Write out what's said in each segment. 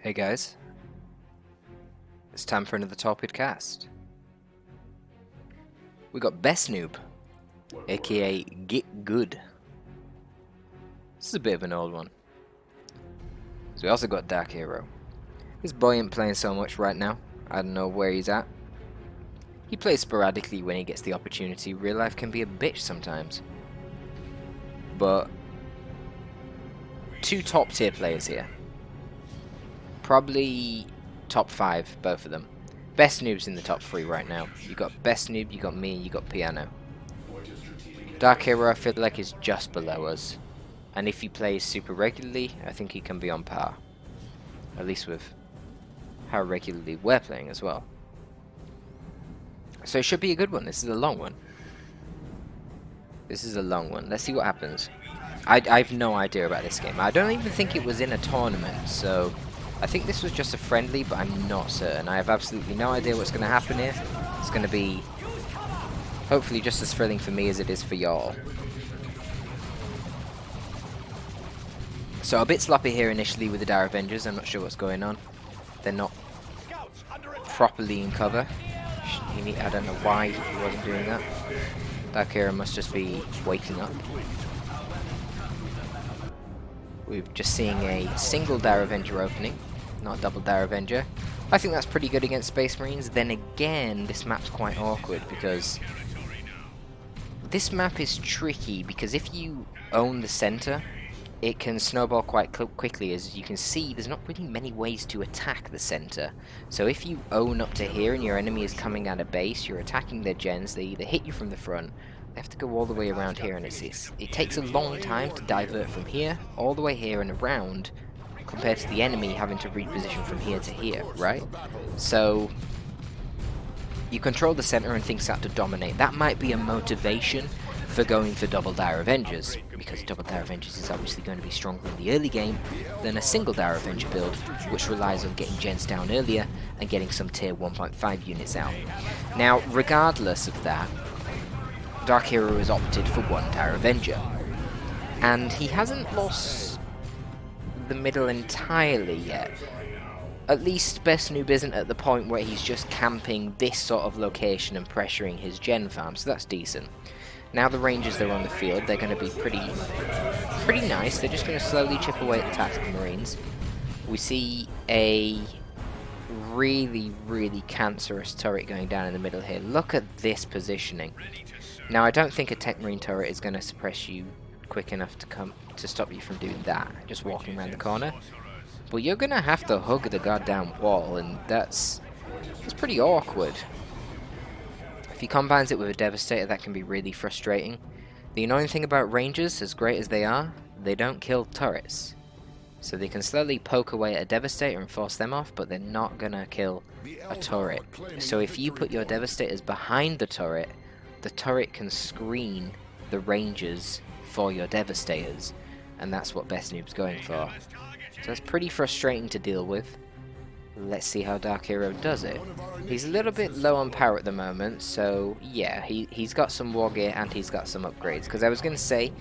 Hey guys, it's time for another Torpid cast. We got Bestnoob, aka Get Good. This is a bit of an old one. So we also got Darkhero. This boy ain't playing so much right now. I don't know where he's at. He plays sporadically when he gets the opportunity. Real life can be a bitch sometimes. But two top tier players here. Probably top 5, both of them. Bestnoob's in the top 3 right now. You got Bestnoob, you got me, you got Piano. Darkhero I feel like is just below us. And if he plays super regularly, I think he can be on par. At least with how regularly we're playing as well. So it should be a good one. This is a long one. This is a long one. Let's see what happens. I've no idea about this game. I don't even think it was in a tournament, so I think this was just a friendly, but I'm not certain. I have absolutely no idea what's going to happen here. It's going to be hopefully just as thrilling for me as it is for y'all. So a bit sloppy here initially with the Dire Avengers. I'm not sure what's going on. They're not properly in cover. I don't know why he wasn't doing that. Darkhero must just be waking up. We're just seeing a single Dire Avenger opening, not a double Dire Avenger. I think that's pretty good against Space Marines. Then again, this map's quite awkward because this map is tricky because if you own the center, it can snowball quite quickly. As you can see, there's not really many ways to attack the center. So if you own up to here and your enemy is coming at a base, you're attacking their gens, they either hit you from the front, they have to go all the way around here, and it takes a long time to divert from here, all the way here and around, compared to the enemy having to reposition from here to here, right? So you control the center and things start to dominate. That might be a motivation for going for double Dire Avengers, because double Dire Avengers is obviously going to be stronger in the early game than a single Dire Avenger build, which relies on getting gens down earlier and getting some tier 1.5 units out. Now, regardless of that, Darkhero has opted for one Dire Avenger, and he hasn't lost the middle entirely yet. At least Bestnoob isn't at the point where he's just camping this sort of location and pressuring his gen farm, so that's decent. Now the Rangers that are on the field, they're going to be pretty nice. They're just going to slowly chip away at the Tactical Marines. We see a really cancerous turret going down in the middle here. Look at this positioning. Now I don't think a Tech Marine turret is going to suppress you quick enough to stop you from doing that, just walking around the corner. But you're going to have to hug the goddamn wall, and that's pretty awkward. If he combines it with a Devastator, that can be really frustrating. The annoying thing about Rangers, as great as they are, they don't kill turrets. So they can slowly poke away at a Devastator and force them off, but they're not going to kill a turret. So if you put your Devastators behind the turret can screen the Rangers for your Devastators. And that's what Bestnoob's going for. So that's pretty frustrating to deal with. Let's see how Darkhero does it. He's a little bit low on power at the moment, so yeah, he's got some war gear and he's got some upgrades. Because I was going to say,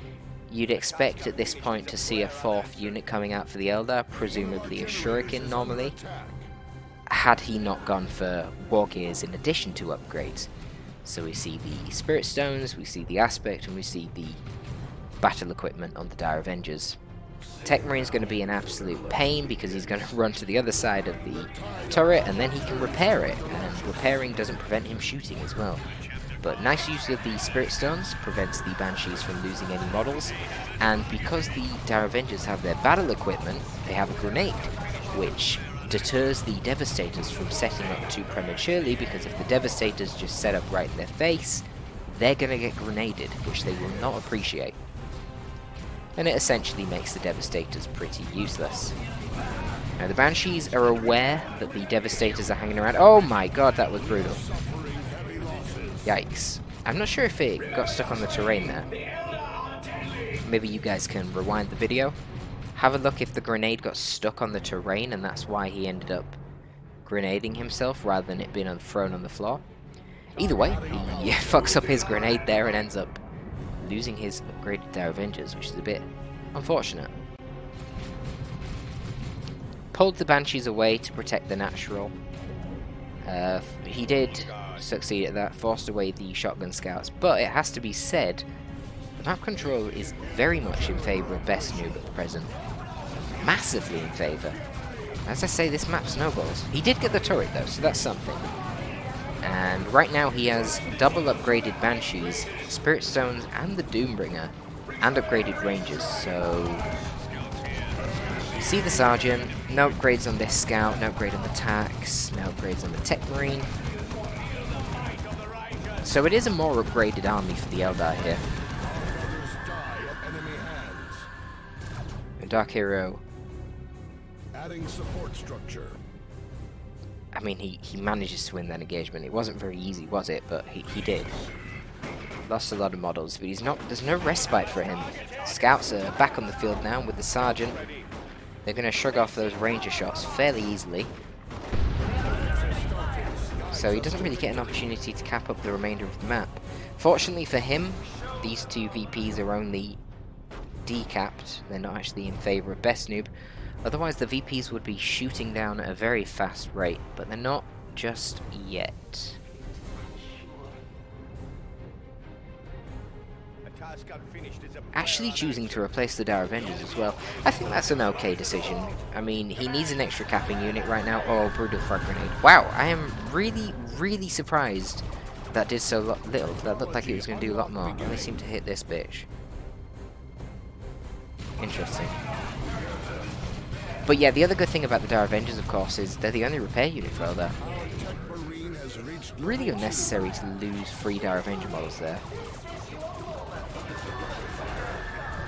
you'd expect at this point to see a 4th unit coming out for the Eldar, presumably a Shuriken normally, had he not gone for war gears in addition to upgrades. So we see the Spirit Stones, we see the Aspect, and we see the battle equipment on the Dire Avengers. Tech Marine's going to be an absolute pain because he's going to run to the other side of the turret and then he can repair it, and repairing doesn't prevent him shooting as well. But nice use of the Spirit Stones prevents the Banshees from losing any models, and because the Dire Avengers have their battle equipment, they have a grenade, which deters the Devastators from setting up too prematurely, because if the Devastators just set up right in their face, they're going to get grenaded, which they will not appreciate. And it essentially makes the Devastators pretty useless. Now the Banshees are aware that the Devastators are hanging around. Oh my god, that was brutal. Yikes. I'm not sure if it got stuck on the terrain there. Maybe you guys can rewind the video. Have a look if the grenade got stuck on the terrain and that's why he ended up grenading himself rather than it being thrown on the floor. Either way, he fucks up his grenade there and ends up losing his upgraded Dire Avengers, which is a bit unfortunate. pulled the Banshees away to protect the natural. He did succeed at that, forced away the shotgun scouts, but it has to be said, the map control is very much in favour of Bestnoob at the present. Massively in favour. As I say, this map snowballs. He did get the turret though, so that's something. And right now he has double upgraded Banshees, Spirit Stones, and the Doombringer, and upgraded Rangers, so... See the Sergeant, no upgrades on this Scout, no upgrade on the Tax, no upgrades on the Tech Marine. So it is a more upgraded army for the Eldar here. And Darkhero... Adding support structure. I mean, he manages to win that engagement. It wasn't very easy, was it? But he did. Lost a lot of models, but there's no respite for him. Scouts are back on the field now with the Sergeant. They're going to shrug off those Ranger shots fairly easily. So he doesn't really get an opportunity to cap up the remainder of the map. Fortunately for him, these two VPs are only decapped. They're not actually in favour of Bestnoob. Otherwise the VPs would be shooting down at a very fast rate, but they're not just yet. Actually choosing to replace the Dire Avengers as well, I think that's an okay decision. I mean, he needs an extra capping unit right now. Oh, Brutal Frag Grenade. Wow, I am really surprised that did so little. That looked like it was going to do a lot more. Only seemed to hit this bitch. Interesting. But yeah, the other good thing about the Dire Avengers, of course, is they're the only repair unit for Eldar. Really unnecessary to lose 3 Dire Avenger models there.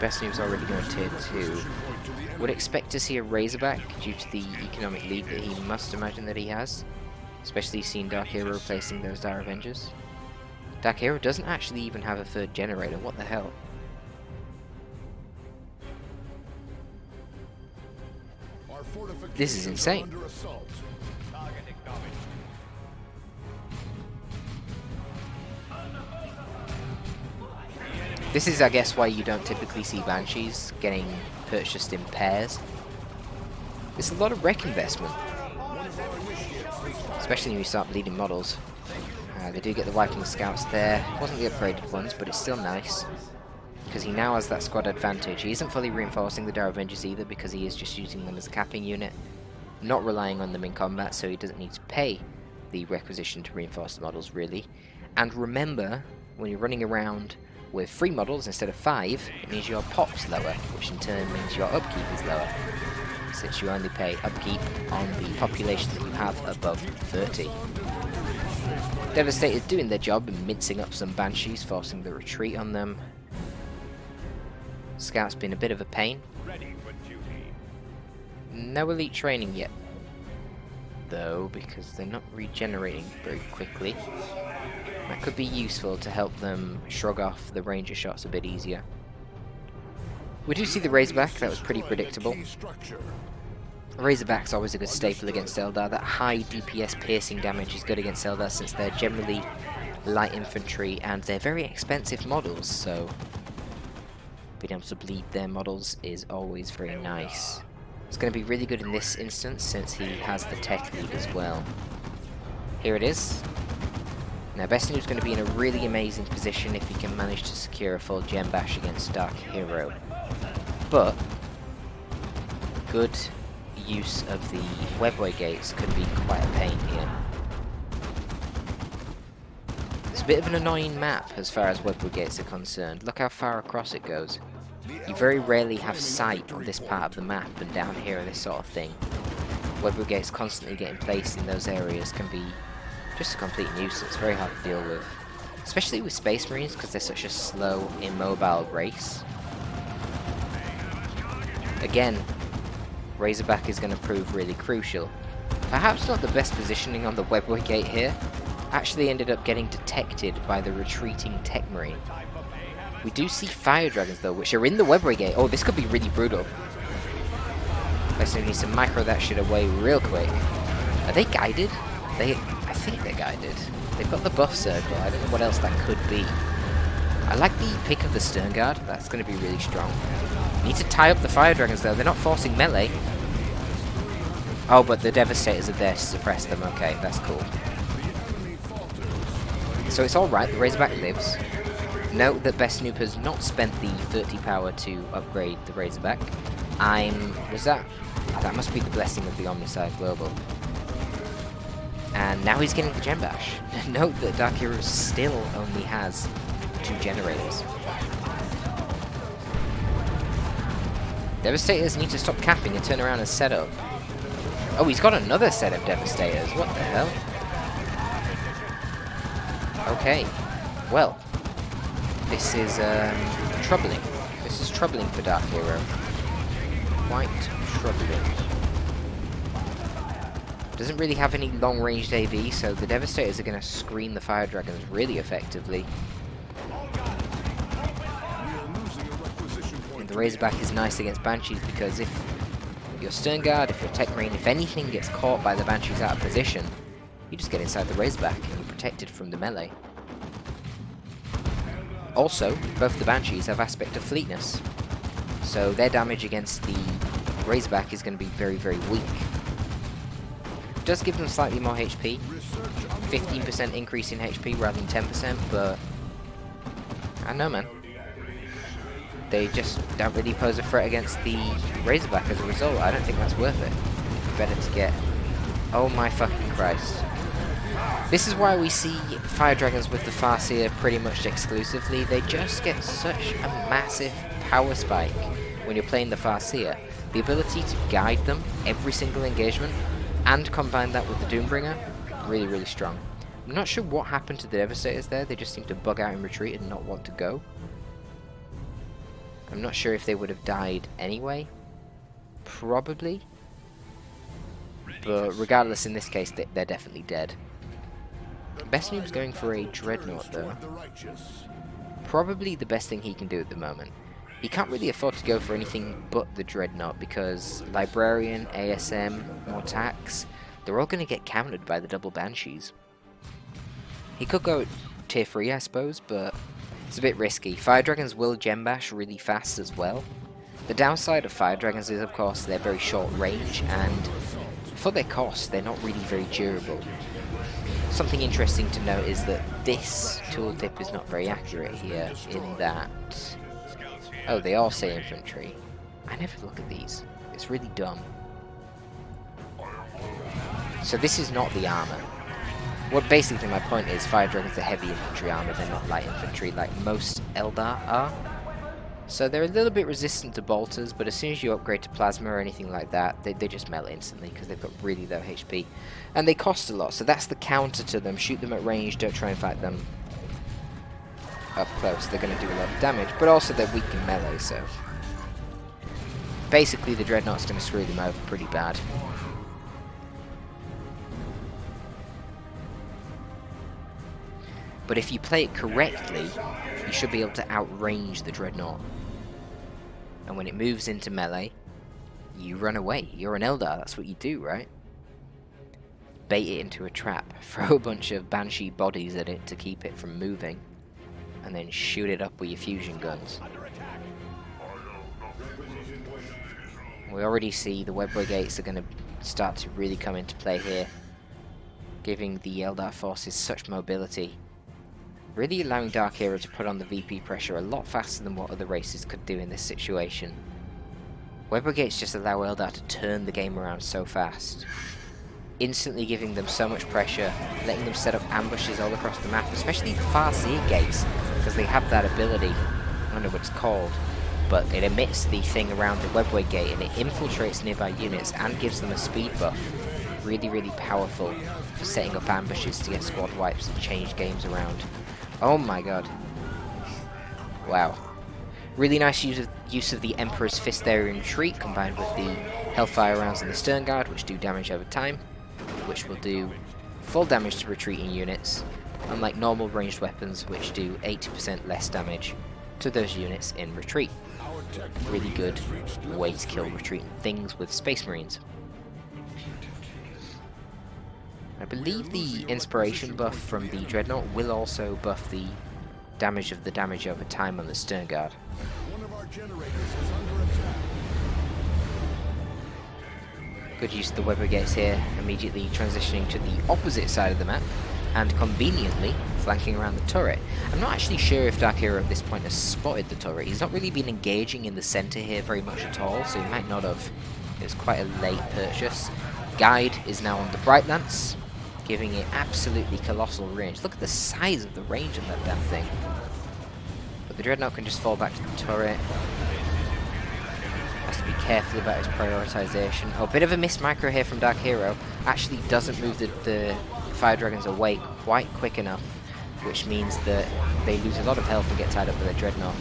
Bestnoob's already going tier 2. Would expect to see a Razorback due to the economic lead that he must imagine that he has. Especially seeing Darkhero replacing those Dire Avengers. Darkhero doesn't actually even have a 3rd generator, what the hell? This is insane. This is, I guess, why you don't typically see Banshees getting purchased in pairs. It's a lot of rec investment, especially when you start bleeding models. They do get the Viking Scouts there. Wasn't the upgraded ones, but it's still nice. Because he now has that squad advantage. He isn't fully reinforcing the Dire Avengers either, because he is just using them as a capping unit. Not relying on them in combat, so he doesn't need to pay the requisition to reinforce the models, really. And remember, when you're running around with 3 models instead of 5, it means your pop's lower, which in turn means your upkeep is lower, since you only pay upkeep on the population that you have above 30. Devastated doing their job and mincing up some Banshees, forcing the retreat on them. Scout's been a bit of a pain. No elite training yet, though, because they're not regenerating very quickly. That could be useful to help them shrug off the Ranger shots a bit easier. We do see the Razorback, that was pretty predictable. Razorback's always a good staple against Eldar. That high DPS piercing damage is good against Eldar since they're generally light infantry and they're very expensive models, so being able to bleed their models is always very nice. It's going to be really good in this instance since he has the tech lead as well. Here it is. Now Bestnoob's going to be in a really amazing position if he can manage to secure a full gem bash against Darkhero. But good use of the webway gates could be quite a pain here. It's a bit of an annoying map as far as webway gates are concerned. Look how far across it goes. You very rarely have sight on this part of the map, and down here this sort of thing. Webway gates constantly getting placed in those areas can be just a complete nuisance, very hard to deal with. Especially with Space Marines, because they're such a slow, immobile race. Again, Razorback is going to prove really crucial. Perhaps not the best positioning on the webway gate here. Actually ended up getting detected by the retreating Tech Marine. We do see Fire Dragons though, which are in the webway gate. Oh, this could be really brutal. Let's need to micro that shit away real quick. Are they guided? I think they're guided. They've got the buff circle. I don't know what else that could be. I like the pick of the Stern Guard. That's going to be really strong. Need to tie up the Fire Dragons though. They're not forcing melee. Oh, but the Devastators are there to suppress them. Okay, that's cool. So it's alright, the Razorback lives. Note that Bestnoob has not spent the 30 power to upgrade the Razorback. That must be the blessing of the Omnicide Global. And now he's getting the Gem Bash. Note that Darkhero still only has 2 generators. Devastators need to stop capping and turn around and set up. Oh, he's got another set of Devastators. What the hell? Okay. Well, this is troubling. This is troubling for Darkhero. Quite troubling. Doesn't really have any long-ranged AV, so the Devastators are going to screen the Fire Dragons really effectively. And the Razorback is nice against Banshees because if your Stern Guard, if your Tech Marine, if anything gets caught by the Banshees out of position, you just get inside the Razorback and you're protected from the melee. Also, both the Banshees have aspect of fleetness, so their damage against the Razorback is going to be very, very weak. It does give them slightly more HP, 15% increase in HP rather than 10%, but I don't know, man. They just don't really pose a threat against the Razorback as a result. I don't think that's worth it. Better to get... Oh my fucking Christ. This is why we see Fire Dragons with the Farseer pretty much exclusively. They just get such a massive power spike when you're playing the Farseer. The ability to guide them every single engagement and combine that with the Doombringer, really, really strong. I'm not sure what happened to the Devastators there. They just seem to bug out in retreat and not want to go. I'm not sure if they would have died anyway. Probably. But regardless, in this case, they're definitely dead. Bestnoob's going for a Dreadnought though. Probably the best thing he can do at the moment. He can't really afford to go for anything but the Dreadnought because Librarian, ASM, more tax, they're all going to get countered by the double Banshees. He could go tier 3 I suppose, but it's a bit risky. Fire Dragons will Gem Bash really fast as well. The downside of Fire Dragons is of course they're very short range and for their cost they're not really very durable. Something interesting to note is that this tooltip is not very accurate here in that... Oh, they all say infantry. I never look at these. It's really dumb. So this is not the armor. What basically my point is, Fire Dragons are heavy infantry armor, they're not light infantry like most Eldar are. So they're a little bit resistant to bolters, but as soon as you upgrade to plasma or anything like that, they just melt instantly because they've got really low HP. And they cost a lot, so that's the counter to them. Shoot them at range, don't try and fight them up close. They're going to do a lot of damage, but also they're weak in melee, so... Basically the Dreadnought's going to screw them over pretty bad. But if you play it correctly, you should be able to outrange the Dreadnought. And when it moves into melee, you run away. You're an Eldar, that's what you do, right? Bait it into a trap, throw a bunch of Banshee bodies at it to keep it from moving, and then shoot it up with your fusion guns. We already see the Web Brigades are going to start to really come into play here, giving the Eldar forces such mobility. Really allowing Darkhero to put on the VP pressure a lot faster than what other races could do in this situation. Web Brigades just allow Eldar to turn the game around so fast. Instantly giving them so much pressure, letting them set up ambushes all across the map, especially the Farseer gates, because they have that ability. I don't know what it's called, but it emits the thing around the Web Brigade and it infiltrates nearby units and gives them a speed buff. Really, really powerful for setting up ambushes to get squad wipes and change games around. Oh my god. Wow. Really nice use of the Emperor's Fist there in retreat, combined with the Hellfire rounds in the Stern Guard, which do damage over time, which will do full damage to retreating units, unlike normal ranged weapons, which do 80% less damage to those units in retreat. Really good way to kill retreating things with Space Marines. I believe the inspiration buff from the Dreadnought will also buff the damage over time on the Stern Guard. One of our generators is under attack. Good use of the web brigades here, immediately transitioning to the opposite side of the map, and conveniently flanking around the turret. I'm not actually sure if Darkhero at this point has spotted the turret. He's not really been engaging in the centre here very much at all, so he might not have. It was quite a late purchase. Guide is now on the Bright Lance, giving it absolutely colossal range. Look at the size of the range of that damn thing. But the Dreadnought can just fall back to the turret. Has to be careful about his prioritization. Oh, a bit of a missed micro here from Darkhero. Actually doesn't move the Fire Dragons away quite quick enough, which means that they lose a lot of health and get tied up with a Dreadnought.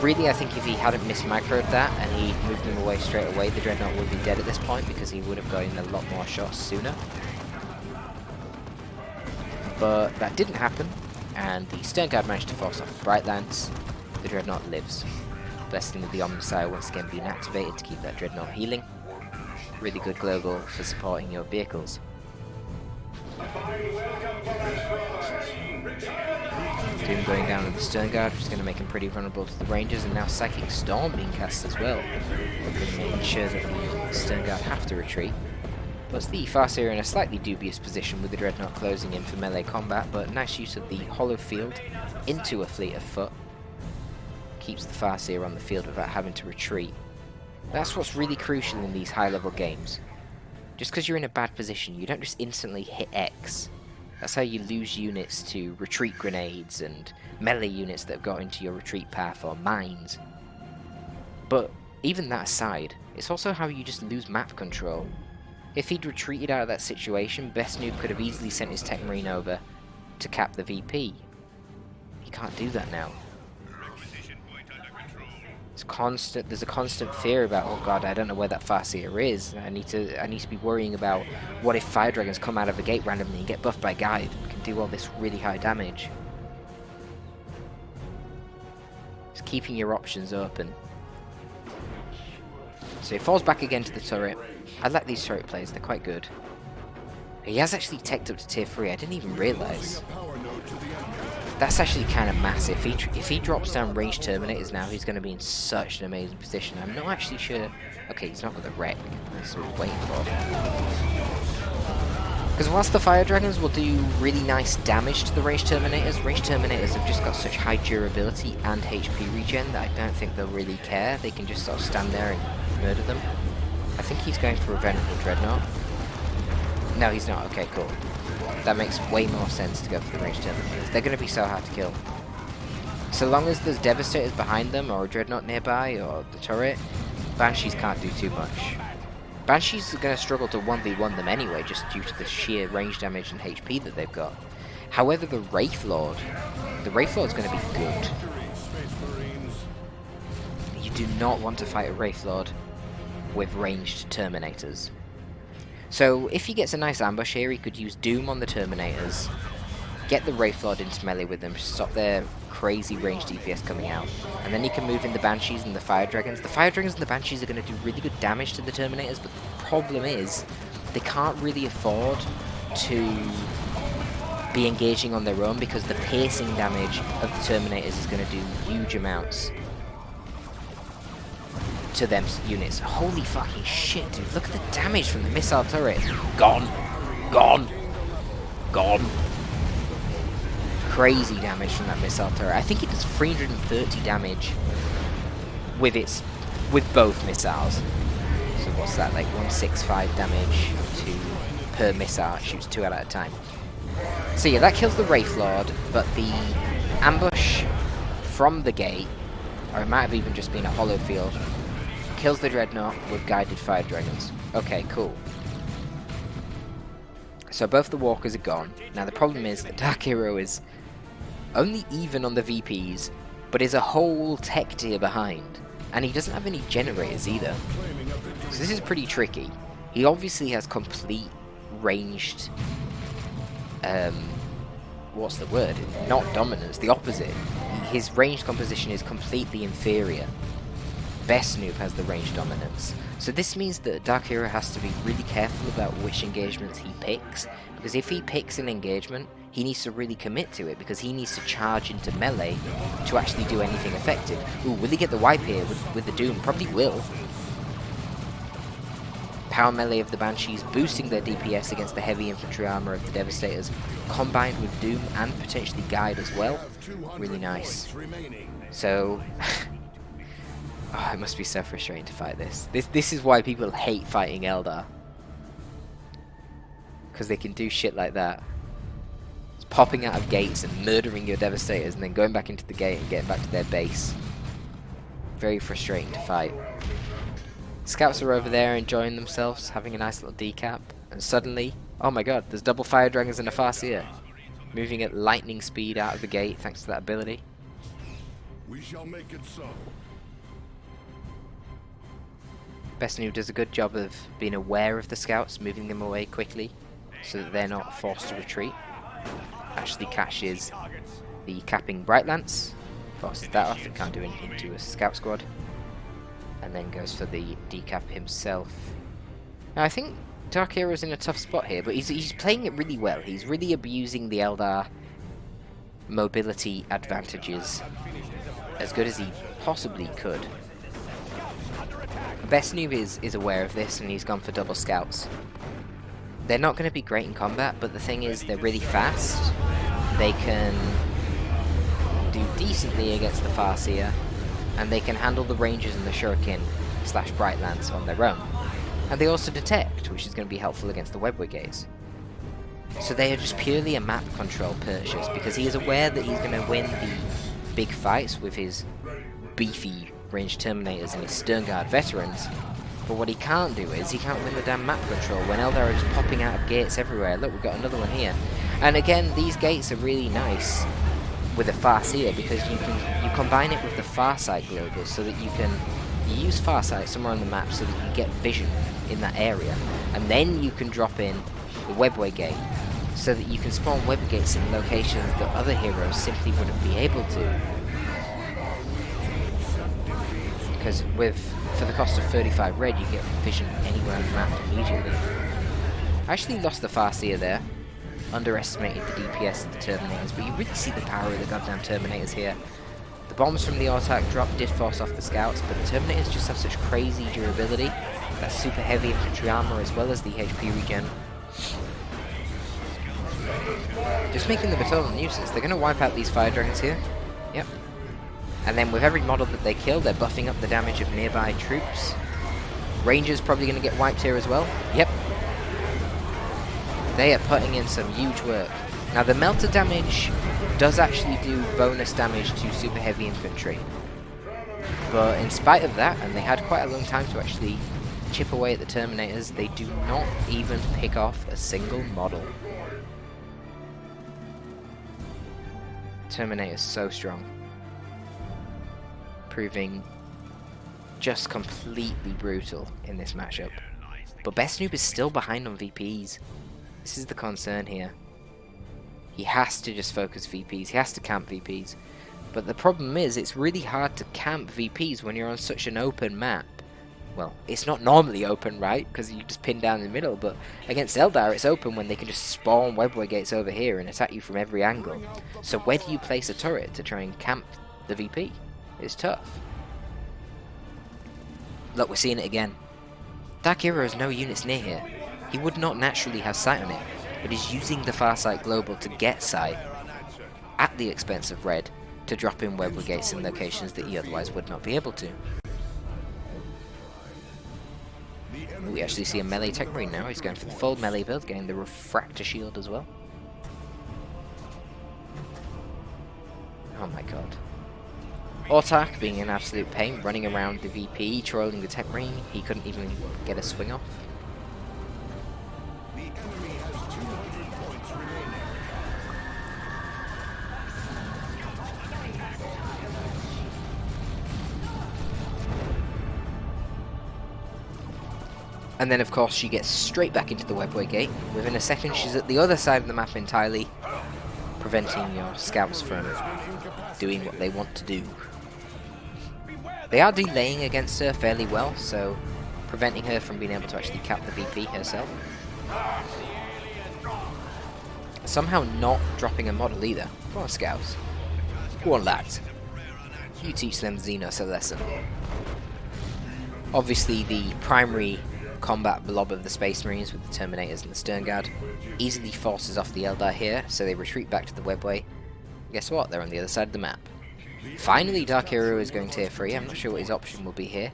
Really, I think if he hadn't missed microed that and he moved them away straight away, the Dreadnought would be dead at this point because he would have gotten a lot more shots sooner. But that didn't happen, and the Stern Guard managed to force off the Bright Lance. The Dreadnought lives. Blessing of the Omnisire once again being activated to keep that Dreadnought healing. Really good global for supporting your vehicles. Doom going down with the Stern Guard, which is going to make him pretty vulnerable to the Rangers, and now Psychic Storm being cast as well, making sure that the Stern Guard have to retreat. Plus the Farseer in a slightly dubious position with the Dreadnought closing in for melee combat, but nice use of the hollow field into a fleet of foot. Keeps the Farseer on the field without having to retreat. That's what's really crucial in these high level games. Just because you're in a bad position, you don't just instantly hit X. That's how you lose units to retreat grenades and melee units that have got into your retreat path or mines. But even that aside, it's also how you just lose map control. If he'd retreated out of that situation, Bestnoob could have easily sent his Tech Marine over to cap the VP. He can't do that now. There's a constant fear about, oh god, I don't know where that Farseer is. I need to be worrying about what if Fire Dragons come out of the gate randomly and get buffed by Guide and can do all this really high damage. Just keeping your options open. So he falls back again to the turret. I like these turret plays, they're quite good. He has actually teched up to tier 3, I didn't even realise. That's actually kind of massive. If he drops down ranged Terminators now, he's going to be in such an amazing position. I'm not actually sure... Okay, he's not got the wreck. That's what we're waiting for. Because whilst the Fire Dragons will do really nice damage to the ranged Terminators have just got such high durability and HP regen that I don't think they'll really care. They can just sort of stand there and murder them. I think he's going for a Venerable Dreadnought. No, he's not. Okay, cool. That makes way more sense to go for the ranged Terminators. They're going to be so hard to kill. So long as there's Devastators behind them, or a Dreadnought nearby, or the turret, Banshees can't do too much. Banshees are going to struggle to 1v1 them anyway, just due to the sheer range damage and HP that they've got. However, the Wraithlord's going to be good. You do not want to fight a Wraithlord with ranged Terminators. So if he gets a nice ambush here, he could use Doom on the Terminators, get the Wraithlord into melee with them, stop their crazy ranged DPS coming out, and then he can move in the Banshees and the Fire Dragons. The Fire Dragons and the Banshees are going to do really good damage to the Terminators, but the problem is they can't really afford to be engaging on their own because the piercing damage of the Terminators is going to do huge amounts to them units. Holy fucking shit, dude. Look at the damage from the missile turret. Gone. Gone. Gone. Crazy damage from that missile turret. I think it does 330 damage with both missiles. So what's that, like 165 damage per missile. It shoots 2 out at a time. So yeah, that kills the Wraithlord, but the ambush from the gate, or it might have even just been a hollow field, kills the Dreadnought with guided Fire Dragons. Okay, cool. So both the Walkers are gone. Now the problem is that Darkhero is only even on the VPs, but is a whole tech tier behind. And he doesn't have any generators either. So this is pretty tricky. He obviously has complete ranged... what's the word? Not dominance, the opposite. His ranged composition is completely inferior. Bestnoob has the range dominance. So this means that Darkhero has to be really careful about which engagements he picks, because if he picks an engagement, he needs to really commit to it, because he needs to charge into melee to actually do anything effective. Ooh, will he get the wipe here with the Doom? Probably will. power melee of the Banshees, boosting their DPS against the heavy infantry armor of the Devastators, combined with Doom and potentially Guide as well. Really nice. So, oh, it must be so frustrating to fight this. This is why people hate fighting Eldar. Because they can do shit like that. It's popping out of gates and murdering your Devastators and then going back into the gate and getting back to their base. Very frustrating to fight. Scouts are over there enjoying themselves, having a nice little decap, and suddenly, oh my god, there's double fire dragons and a Farseer, moving at lightning speed out of the gate thanks to that ability. We shall make it so. Bestnoob does a good job of being aware of the scouts, moving them away quickly, so that they're not forced to retreat. Actually caches the capping Bright Lance, forces that off, it can't do anything to a scout squad. And then goes for the decap himself. Now I think Darkhero's in a tough spot here, but he's playing it really well. He's really abusing the Eldar mobility advantages as good as he possibly could. Bestnoob is aware of this and he's gone for double scouts. They're not going to be great in combat, but the thing is they're really fast. They can do decently against the Farseer, and they can handle the Rangers and the Shuriken / Bright Lance on their own. And they also detect, which is going to be helpful against the Web Brigades. So they are just purely a map control purchase, because he is aware that he's going to win the big fights with his beefy ranged Terminators and his Sternguard veterans. But what he can't do is, he can't win the damn map control when Eldar are just popping out of gates everywhere. Look, we've got another one here. And again, these gates are really nice with a Farseer, because you combine it with the Farsight global, so that you use Farsight somewhere on the map so that you get vision in that area, and then you can drop in the Webway gate so that you can spawn web gates in locations that other heroes simply wouldn't be able to. Because for the cost of 35 red, you get vision anywhere on the map immediately. I actually lost the Farseer there. Underestimated the DPS of the Terminators, but you really see the power of the goddamn Terminators here. The bombs from the attack drop did force off the scouts, but the Terminators just have such crazy durability. That super heavy infantry armor as well as the HP regen. Just making them a total nuisance. They're going to wipe out these fire dragons here. Yep. And then with every model that they kill, they're buffing up the damage of nearby troops. Rangers probably going to get wiped here as well. Yep. They are putting in some huge work. Now the melter damage does actually do bonus damage to super heavy infantry. But in spite of that, and they had quite a long time to actually chip away at the Terminators, they do not even pick off a single model. Terminator's so strong. Proving just completely brutal in this matchup. But Bestnoob is still behind on VPs. This is the concern here. He has to just focus VPs, he has to camp VPs. But the problem is, it's really hard to camp VPs when you're on such an open map. Well, it's not normally open, right? Because you just pin down in the middle, but against Eldar it's open when they can just spawn webway gates over here and attack you from every angle. So where do you place a turret to try and camp the VP? It's tough. Look, we're seeing it again. Darkhero has no units near here. He would not naturally have sight on it, but he's using the Farsight Global to get sight, at the expense of red, to drop in web gates in locations that he otherwise would not be able to. We actually see a melee Tech Marine now. He's going for the full melee build, getting the Refractor Shield as well. Oh my god. Autark being an absolute pain, running around the VP, trolling the Tech Marine. He couldn't even get a swing off. And then of course she gets straight back into the webway gate. Within a second she's at the other side of the map entirely, preventing your scouts from doing what they want to do. They are delaying against her fairly well, so preventing her from being able to actually cap the VP herself. Somehow not dropping a model either. Come on, scouts. Go on, lads. You teach them Xenos a lesson. Obviously the primary combat blob of the Space Marines with the Terminators and the Stern Guard easily forces off the Eldar here, so they retreat back to the webway. Guess what? They're on the other side of the map. Finally, Darkhero is going tier 3. I'm not sure what his option will be here.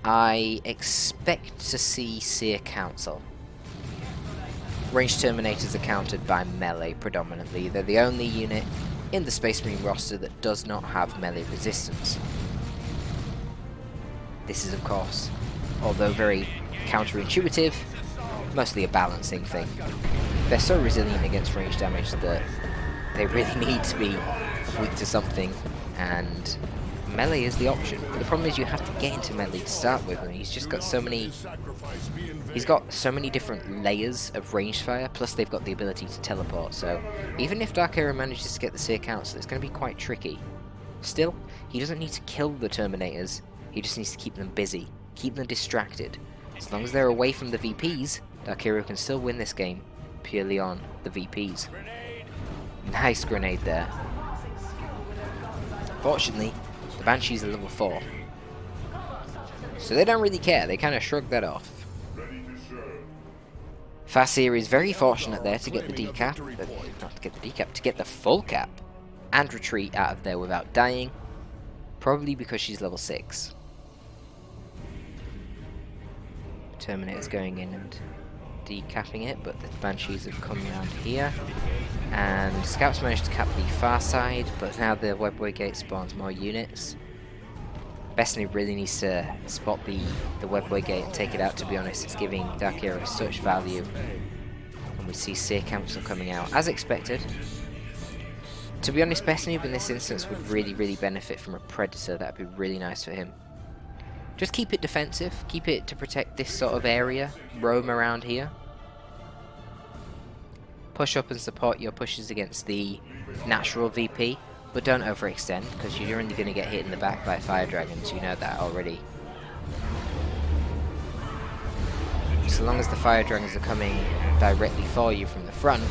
I expect to see Seer Council. Ranged Terminators are countered by melee predominantly. They're the only unit in the Space Marine roster that does not have melee resistance. This is, of course, although very counterintuitive, mostly a balancing thing. They're so resilient against range damage that they really need to be weak to something, and melee is the option. But the problem is you have to get into melee to start with, and he's just got so many... He's got so many different layers of ranged fire, plus they've got the ability to teleport, so even if Darkhero manages to get the Seer Council, it's going to be quite tricky. Still, he doesn't need to kill the Terminators, he just needs to keep them busy, keep them distracted. As long as they're away from the VPs, Darkhero can still win this game purely on the VPs. Nice grenade there. Fortunately, the Banshees are level 4, so they don't really care, they kind of shrug that off. Farseer is very fortunate there to get the decap, not to get the decap, to get the full cap, and retreat out of there without dying, probably because she's level 6. Terminator's going in and decapping it, but the Banshees have come around here, and Scouts managed to cap the far side, but now the webway gate spawns more units. Bestnoob really needs to spot the webway gate and take it out, to be honest. It's giving Darkhero such value. And we see Seer Council coming out, as expected. To be honest, Bestnoob in this instance would really benefit from a Predator. That would be really nice for him. Just keep it defensive, keep it to protect this sort of area, roam around here. Push up and support your pushes against the natural VP. But don't overextend, because you're only going to get hit in the back by fire dragons, you know that already. So long as the fire dragons are coming directly for you from the front,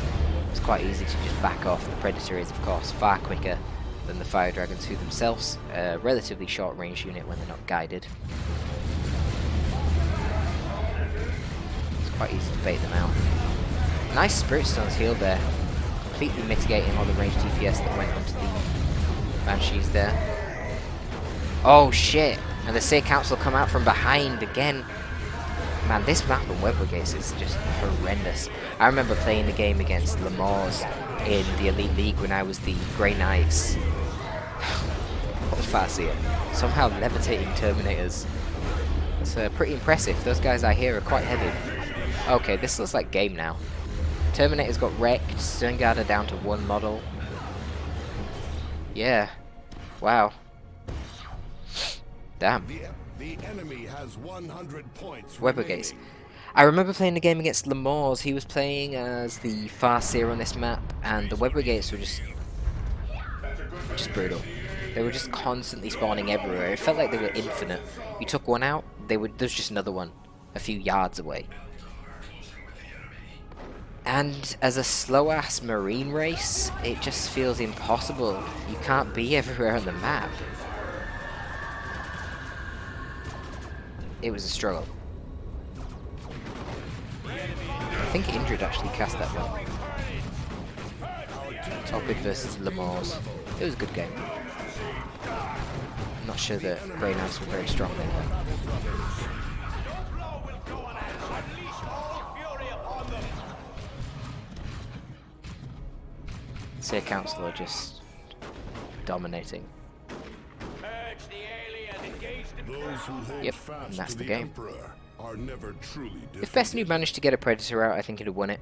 it's quite easy to just back off. The Predator is, of course, far quicker than the fire dragons who themselves a relatively short range unit when they're not guided. It's quite easy to bait them out. Nice Spirit Stone's heal there, completely mitigating all the range DPS that went onto the Banshees there. Oh shit! And the Seer Council come out from behind again. Man, this map on webway gates is just horrendous. I remember playing the game against Lemurs in the Elite League when I was the Grey Knights. What a Farseer. Somehow levitating Terminators. That's pretty impressive. Those guys I hear are quite heavy. Okay, this looks like game now. Terminator's got wrecked, Stern Guard are down to 1 model. Yeah. Wow. Damn. The enemy has 100 points Webber gates. I remember playing the game against Lemurs. He was playing as the Farseer on this map, and the Webber gates were just brutal. They were just constantly spawning everywhere. It felt like they were infinite. You took one out, there's just another one a few yards away. And as a slow-ass marine race, it just feels impossible. You can't be everywhere on the map. It was a struggle. I think Indrid actually cast that one. Torpid versus Lemurs. It was a good game. I'm not sure that Grey Knights were very strong there. Seer Council are just dominating. Yep, and that's the game. If Bestnoob managed to get a Predator out, I think he'd have won it.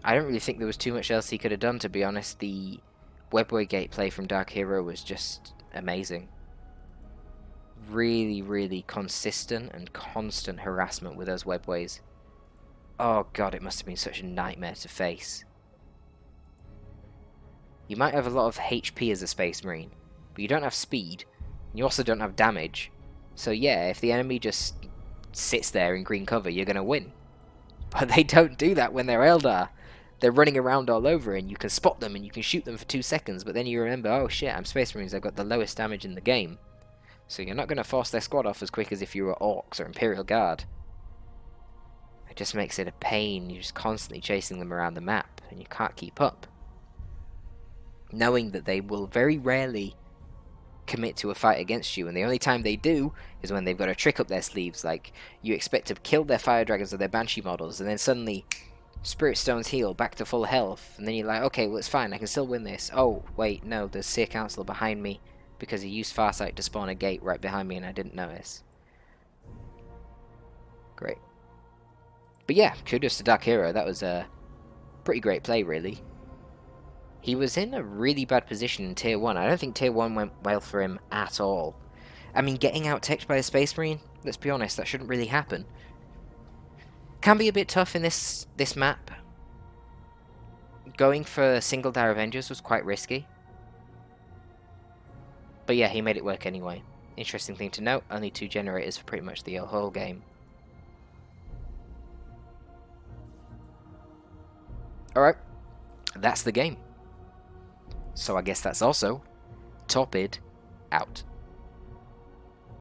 I don't really think there was too much else he could have done, to be honest. The webway gate play from Darkhero was just amazing. Really consistent and constant harassment with those webways. Oh god, it must have been such a nightmare to face. You might have a lot of HP as a Space Marine, but you don't have speed, and you also don't have damage. So yeah, if the enemy just sits there in green cover, you're going to win. But they don't do that when they're Eldar. They're running around all over, and you can spot them and you can shoot them for 2 seconds, but then you remember, oh shit, I'm Space Marines, I've got the lowest damage in the game. So you're not going to force their squad off as quick as if you were Orcs or Imperial Guard. It just makes it a pain. You're just constantly chasing them around the map, and you can't keep up. Knowing that they will very rarely commit to a fight against you, and the only time they do is when they've got a trick up their sleeves, like you expect to kill their fire dragons or their banshee models, and then suddenly spirit stones heal back to full health, and then you're like, okay, well it's fine, I can still win this. Oh wait, no, there's Seer Council behind me because he used Farsight to spawn a gate right behind me and I didn't notice. Great. But yeah, kudos to Darkhero. That was a pretty great play, really. He was in a really bad position in Tier 1. I don't think Tier 1 went well for him at all. I mean, getting out-teched by a Space Marine, let's be honest, that shouldn't really happen. Can be a bit tough in this map. Going for single Dire Avengers was quite risky. But yeah, he made it work anyway. Interesting thing to note, only 2 generators for pretty much the whole game. Alright, that's the game. So I guess that's also Torpid out.